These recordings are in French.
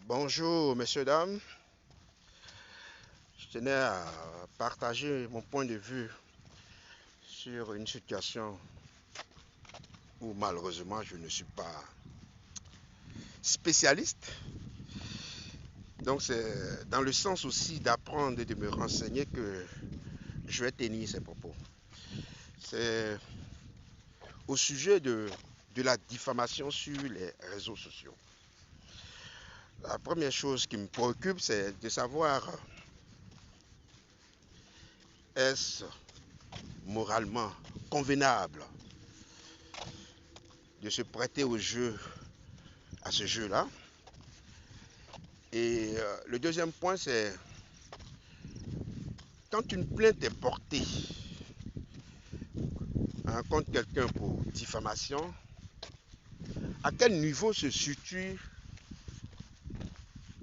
Bonjour, messieurs, dames. Je tenais à partager mon point de vue sur une situation où malheureusement je ne suis pas spécialiste. Donc c'est dans le sens aussi d'apprendre et de me renseigner que je vais tenir ces propos. C'est au sujet de la diffamation sur les réseaux sociaux. La première chose qui me préoccupe, c'est de savoir est-ce moralement convenable de se prêter au jeu, à ce jeu-là. Et le deuxième point, c'est quand une plainte est portée contre quelqu'un pour diffamation, à quel niveau se situe,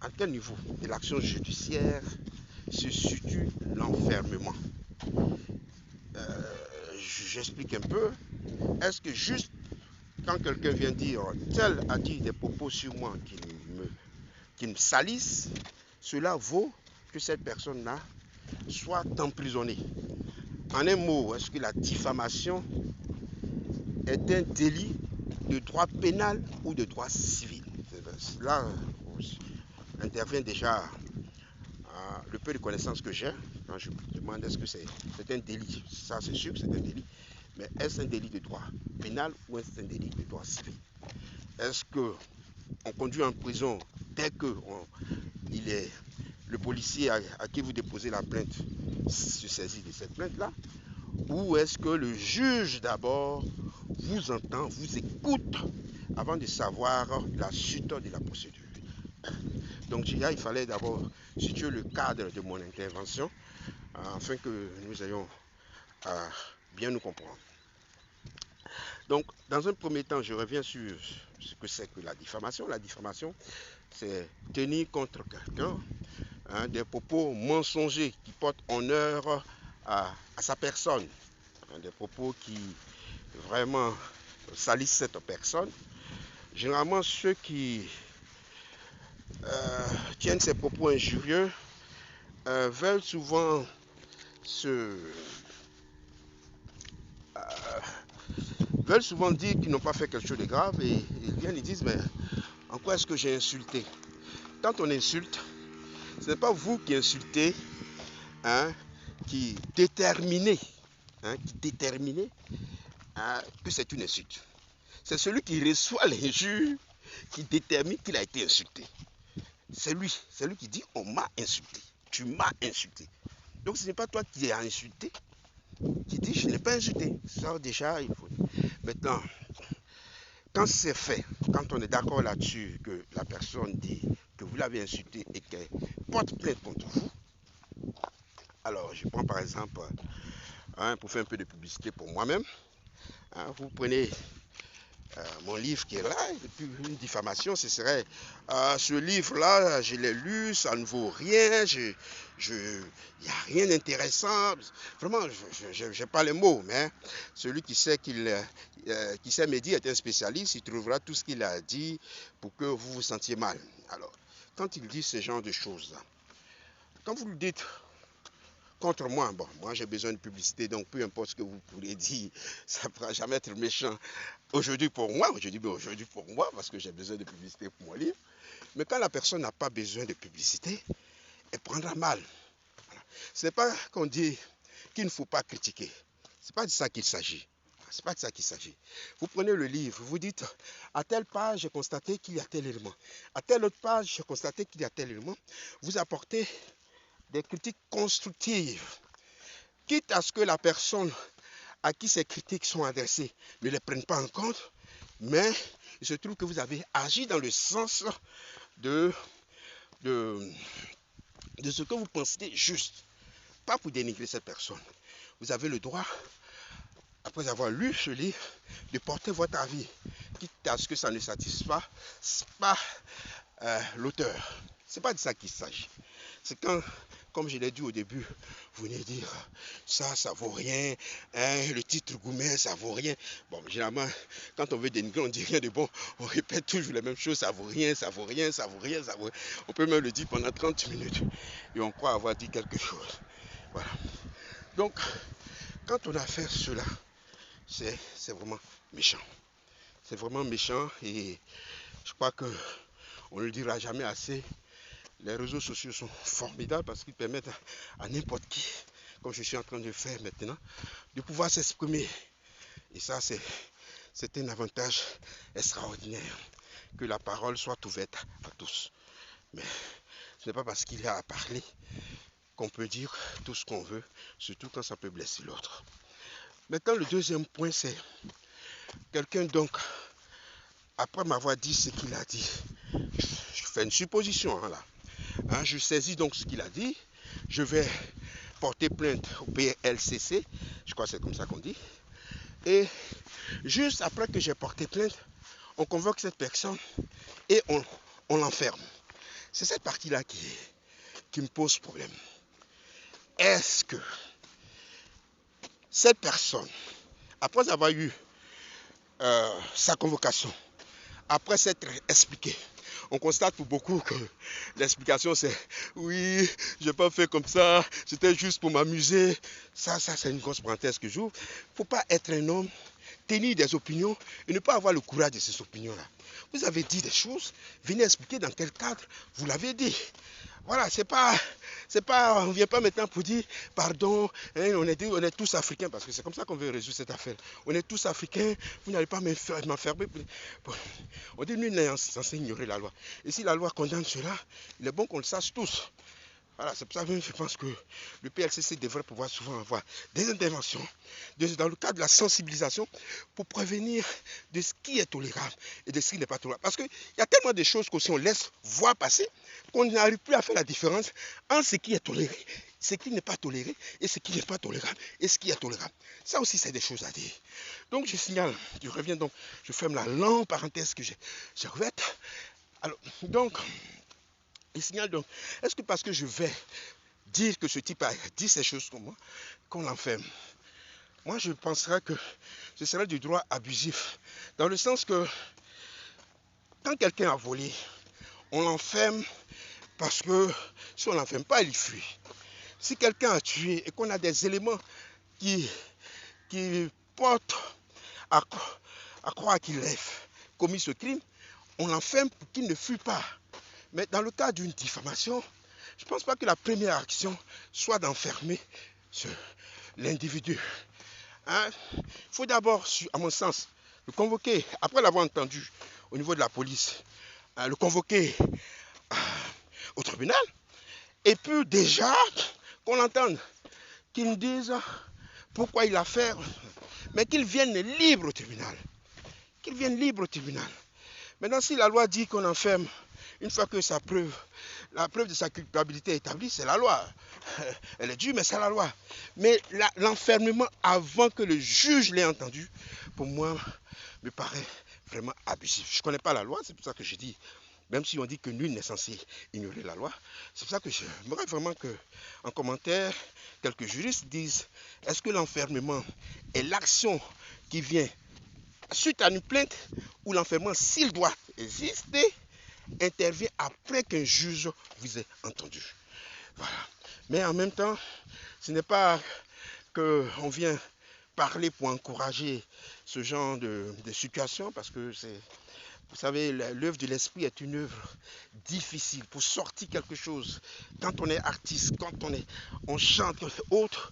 à quel niveau de l'action judiciaire se situe l'enfermement. J'explique un peu. Est-ce que juste quand quelqu'un vient dire tel a dit des propos sur moi qui me salissent, cela vaut que cette personne-là soit emprisonnée? En un mot, est-ce que la diffamation est un délit de droit pénal ou de droit civil? Là intervient déjà le peu de connaissances que j'ai quand je me demande est-ce que c'est un délit. Ça c'est sûr que c'est un délit, mais est-ce un délit de droit pénal ou est-ce un délit de droit civil? Est-ce qu'on conduit en prison dès que le policier à qui vous déposez la plainte se saisit de cette plainte-là? Ou est-ce que le juge d'abord vous entend, vous écoute avant de savoir la suite de la procédure? Donc il fallait d'abord situer le cadre de mon intervention afin que nous ayons à bien nous comprendre. Donc dans un premier temps, je reviens sur ce que c'est que la diffamation. La diffamation, c'est tenir contre quelqu'un des propos mensongers qui portent honneur à sa personne, des propos qui vraiment salissent cette personne. Généralement, ceux qui tiennent ces propos injurieux veulent souvent dire qu'ils n'ont pas fait quelque chose de grave et ils viennent et disent mais en quoi est-ce que j'ai insulté? Quand on insulte, ce n'est pas vous qui insultez, qui déterminez que c'est une insulte. C'est celui qui reçoit l'injure qui détermine qu'il a été insulté. C'est lui qui dit on m'a insulté, tu m'as insulté. Donc ce n'est pas toi qui as insulté, qui dit je n'ai pas insulté. Ça déjà il faut. Maintenant, quand c'est fait, quand on est d'accord là-dessus, que la personne dit que vous l'avez insulté et qu'elle porte plainte contre vous, alors je prends par exemple, pour faire un peu de publicité pour moi-même, vous prenez mon livre qui est là, et puis une diffamation, ce serait ce livre-là, je l'ai lu, ça ne vaut rien, il n'y a rien d'intéressant. Vraiment, je n'ai pas les mots, mais celui qui sait qui sait me dire est un spécialiste, il trouvera tout ce qu'il a dit pour que vous vous sentiez mal. Alors, quand il dit ce genre de choses-là, quand vous le dites contre moi, bon, moi j'ai besoin de publicité, donc peu importe ce que vous pourrez dire, ça ne pourra jamais être méchant. Aujourd'hui pour moi, parce que j'ai besoin de publicité pour mon livre. Mais quand la personne n'a pas besoin de publicité, elle prendra mal. Voilà. Ce n'est pas qu'on dit qu'il ne faut pas critiquer. Ce n'est pas de ça qu'il s'agit. C'est pas de ça qu'il s'agit. Vous prenez le livre, vous dites, à telle page, j'ai constaté qu'il y a tel élément. À telle autre page, j'ai constaté qu'il y a tel élément. Vous apportez des critiques constructives, quitte à ce que la personne à qui ces critiques sont adressées ne les prennent pas en compte, mais il se trouve que vous avez agi dans le sens de ce que vous pensez juste, pas pour dénigrer cette personne. Vous avez le droit, après avoir lu ce livre, de porter votre avis, quitte à ce que ça ne satisfasse pas l'auteur. C'est pas de ça qu'il s'agit. C'est quand comme je l'ai dit au début, vous venez dire ça vaut rien, hein, le titre Goumé, ça vaut rien. Bon, généralement, quand on veut dénigrer, on dit rien de bon, on répète toujours les mêmes choses, ça vaut rien, ça vaut rien, ça vaut rien, ça vaut rien. On peut même le dire pendant 30 minutes et on croit avoir dit quelque chose. Voilà. Donc, quand on a fait cela, c'est vraiment méchant. C'est vraiment méchant et je crois qu'on ne le dira jamais assez. Les réseaux sociaux sont formidables parce qu'ils permettent à n'importe qui, comme je suis en train de faire maintenant, de pouvoir s'exprimer. Et ça, c'est un avantage extraordinaire, que la parole soit ouverte à tous. Mais ce n'est pas parce qu'il y a à parler qu'on peut dire tout ce qu'on veut, surtout quand ça peut blesser l'autre. Maintenant, le deuxième point, c'est quelqu'un donc, après m'avoir dit ce qu'il a dit, je fais une supposition là. Hein, je saisis donc ce qu'il a dit, je vais porter plainte au PLCC, je crois que c'est comme ça qu'on dit, et juste après que j'ai porté plainte, on convoque cette personne et on l'enferme. C'est cette partie-là qui me pose problème. Est-ce que cette personne, après avoir eu sa convocation, après s'être expliqué, on constate pour beaucoup que l'explication c'est oui, je n'ai pas fait comme ça, c'était juste pour m'amuser. Ça c'est une grosse parenthèse que j'ouvre. Il ne faut pas être un homme, tenir des opinions et ne pas avoir le courage de ces opinions-là. Vous avez dit des choses, venez expliquer dans quel cadre vous l'avez dit. Voilà, on ne vient pas maintenant pour dire pardon, hein, on est tous africains, parce que c'est comme ça qu'on veut résoudre cette affaire. On est tous africains, vous n'allez pas m'enfermer. Bon, on dit nul n'est censé ignorer la loi. Et si la loi condamne cela, il est bon qu'on le sache tous. Voilà, c'est pour ça que je pense que le PLCC devrait pouvoir souvent avoir des interventions dans le cadre de la sensibilisation pour prévenir de ce qui est tolérable et de ce qui n'est pas tolérable. Parce qu'il y a tellement de choses qu'aussi on laisse voir passer qu'on n'arrive plus à faire la différence entre ce qui est toléré, ce qui n'est pas toléré et ce qui n'est pas tolérable et ce qui est tolérable. Ça aussi, c'est des choses à dire. Donc, je signale, je reviens donc, je ferme la longue parenthèse que j'ai ouverte. Alors, donc, il signale donc, est-ce que parce que je vais dire que ce type a dit ces choses comme moi, qu'on l'enferme? Moi, je penserais que ce serait du droit abusif. Dans le sens que, quand quelqu'un a volé, on l'enferme parce que si on ne l'enferme pas, il fuit. Si quelqu'un a tué et qu'on a des éléments qui portent à croire qu'il a commis ce crime, on l'enferme pour qu'il ne fuit pas. Mais dans le cas d'une diffamation, je ne pense pas que la première action soit d'enfermer l'individu. Hein? Il faut d'abord, à mon sens, le convoquer, après l'avoir entendu au niveau de la police, le convoquer au tribunal, et puis déjà qu'on l'entende, qu'il nous dise pourquoi il a fait, mais qu'il vienne libre au tribunal. Qu'il vienne libre au tribunal. Maintenant, si la loi dit qu'on enferme, une fois que la preuve de sa culpabilité est établie, c'est la loi. Elle est dure, mais c'est la loi. Mais l'enfermement avant que le juge l'ait entendu, pour moi, me paraît vraiment abusif. Je ne connais pas la loi, c'est pour ça que je dis, même si on dit que nul n'est censé ignorer la loi, c'est pour ça que j'aimerais vraiment qu'en commentaire, quelques juristes disent, est-ce que l'enfermement est l'action qui vient suite à une plainte ou l'enfermement, s'il doit exister, intervient après qu'un juge vous ait entendu. Voilà. Mais en même temps, ce n'est pas qu'on vient parler pour encourager ce genre de situation, parce que vous savez, l'œuvre de l'esprit est une œuvre difficile pour sortir quelque chose. Quand on est artiste, quand on chante, autre,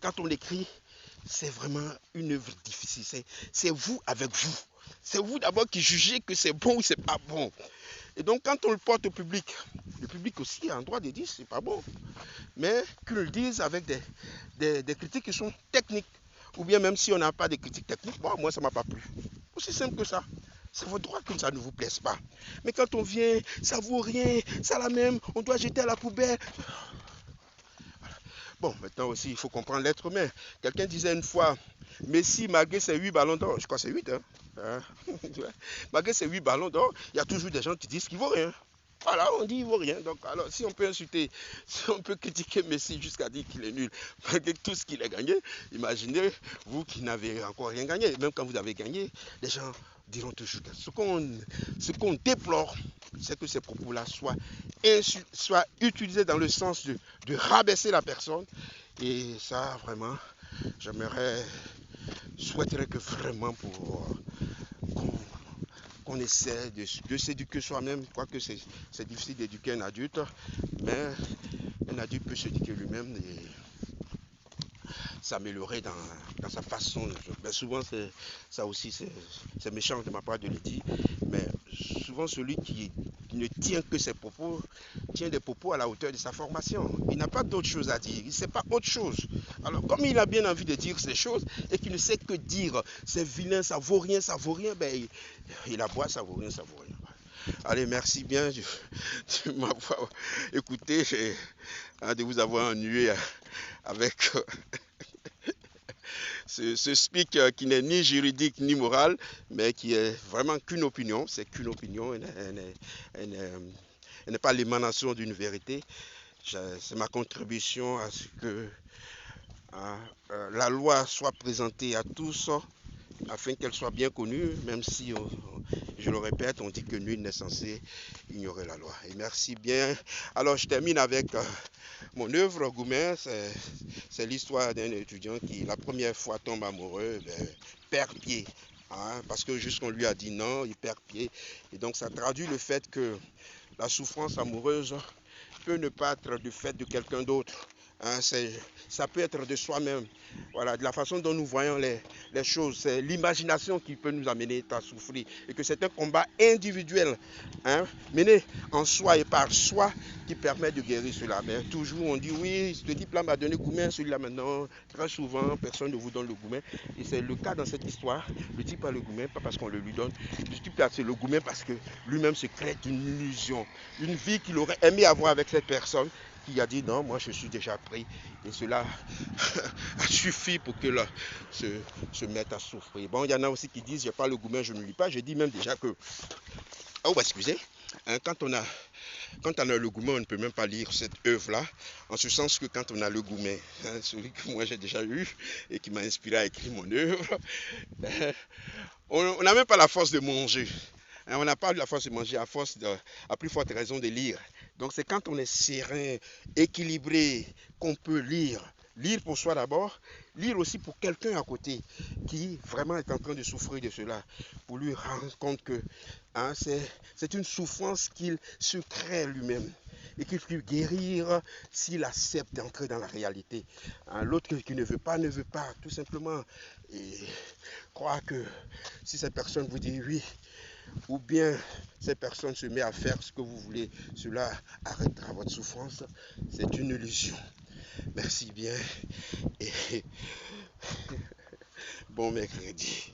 quand on écrit, c'est vraiment une œuvre difficile. C'est vous avec vous. C'est vous d'abord qui jugez que c'est bon ou c'est pas bon. Et donc quand on le porte au public, le public aussi a un droit de dire c'est pas bon. Mais qu'ils le disent avec des critiques qui sont techniques. Ou bien même si on n'a pas de critiques techniques, bon, moi ça m'a pas plu. Aussi simple que ça. C'est votre droit que ça ne vous plaise pas. Mais quand on vient, ça vaut rien, ça la même, on doit jeter à la poubelle. Bon, maintenant aussi, il faut comprendre l'être humain. Quelqu'un disait une fois, Messi, malgré ses 8 ballons d'or, je crois que c'est 8, hein? Malgré ses 8 ballons d'or, il y a toujours des gens qui disent qu'il ne vaut rien. Voilà, on dit il vaut rien. Donc, alors, si on peut insulter, si on peut critiquer Messi jusqu'à dire qu'il est nul, malgré tout ce qu'il a gagné, imaginez, vous qui n'avez encore rien gagné. Même quand vous avez gagné, les gens diront toujours que ce qu'on déplore, c'est que ces propos-là soient utilisés dans le sens de rabaisser la personne. Et ça, vraiment, souhaiterais que vraiment qu'on essaie de s'éduquer soi-même, quoique c'est difficile d'éduquer un adulte, mais un adulte peut s'éduquer lui-même et s'améliorer dans sa façon de jouer. Mais souvent, ça aussi, c'est méchant de ma part de le dire, mais souvent celui qui ne tient que ses propos, tient des propos à la hauteur de sa formation. Il n'a pas d'autre chose à dire, il ne sait pas autre chose. Alors, comme il a bien envie de dire ces choses et qu'il ne sait que dire, c'est vilain, ça vaut rien, ben, il aboie, ça vaut rien, ça vaut rien. Allez, merci bien de m'avoir écouté, de vous avoir ennuyé avec ce speak qui n'est ni juridique ni moral, mais qui est vraiment qu'une opinion. C'est qu'une opinion, elle n'est pas l'émanation d'une vérité. C'est ma contribution à ce que la loi soit présentée à tous afin qu'elle soit bien connue, même si, je le répète, on dit que nul n'est censé ignorer la loi. Et merci bien. Alors, je termine avec mon œuvre, Goumen. C'est l'histoire d'un étudiant qui, la première fois, tombe amoureux, perd pied. Hein, parce que jusqu'on lui a dit non, il perd pied. Et donc, ça traduit le fait que la souffrance amoureuse peut ne pas être du fait de quelqu'un d'autre. Hein, ça peut être de soi-même. Voilà, de la façon dont nous voyons les choses. C'est l'imagination qui peut nous amener à souffrir. Et que c'est un combat individuel, hein, mené en soi et par soi, qui permet de guérir cela. Mais toujours on dit oui, ce type-là m'a donné Goumen, celui-là maintenant. Très souvent, personne ne vous donne le Goumen. Et c'est le cas dans cette histoire. Le type a le Goumen, pas parce qu'on le lui donne. Le type-là, c'est le Goumen parce que lui-même se crée une illusion. Une vie qu'il aurait aimé avoir avec cette personne, qui a dit non, moi je suis déjà pris. Et cela a suffi pour que là se mette à souffrir. Bon, il y en a aussi qui disent, j'ai pas le Goumen, je ne lis pas. Je dis même déjà que, oh, excusez, hein, quand on a le Goumen, on ne peut même pas lire cette œuvre-là, en ce sens que quand on a le Goumen, hein, celui que moi j'ai déjà eu et qui m'a inspiré à écrire mon œuvre, on n'a même pas la force de manger. On n'a pas la force de manger à plus forte raison de lire. Donc c'est quand on est serein, équilibré, qu'on peut lire. Lire pour soi d'abord, lire aussi pour quelqu'un à côté qui vraiment est en train de souffrir de cela, pour lui rendre compte que hein, c'est une souffrance qu'il se crée lui-même et qu'il peut guérir s'il accepte d'entrer dans la réalité. Hein, l'autre qui ne veut pas, tout simplement. Et croire que si cette personne vous dit oui, ou bien cette personne se met à faire ce que vous voulez, cela arrêtera votre souffrance, c'est une illusion. Merci bien et bon mercredi.